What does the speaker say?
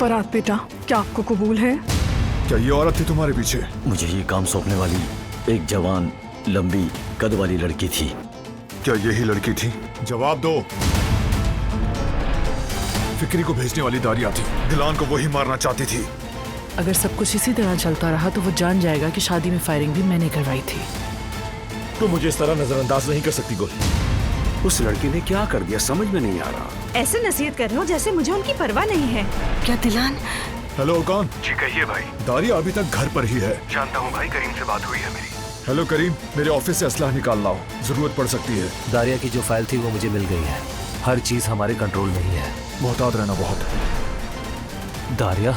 फराद बेटा, क्या आपको कबूल है? क्या ये औरत थी तुम्हारे पीछे? मुझे ये काम सौंपने वाली एक जवान लंबी कद वाली लड़की थी। क्या यही लड़की थी? जवाब दो। फिक्री को भेजने वाली दारिया थी। दिलान को वही मारना चाहती थी। अगर सब कुछ इसी तरह चलता रहा तो वो जान जाएगा कि शादी में फायरिंग भी मैंने करवाई थी। तो मुझे इस तरह नजरअंदाज नहीं कर सकती गुल। उस लड़की ने क्या कर दिया समझ में नहीं आ रहा। ऐसे नसीहत कर रहे हो जैसे मुझे उनकी परवाह नहीं है। क्या दिलान? हेलो कौन? जी कहिए भाई। दारिया अभी तक घर पर ही है। जानता हूँ भाई, करीम से बात हुई है मेरी। हेलो करीम, मेरे ऑफिस से असलाह निकाल लाओ, जरूरत पड़ सकती है। दारिया की जो फाइल थी वो मुझे मिल गई है। हर चीज हमारे कंट्रोल में ही है। मोहतात रहना बहुत। दारिया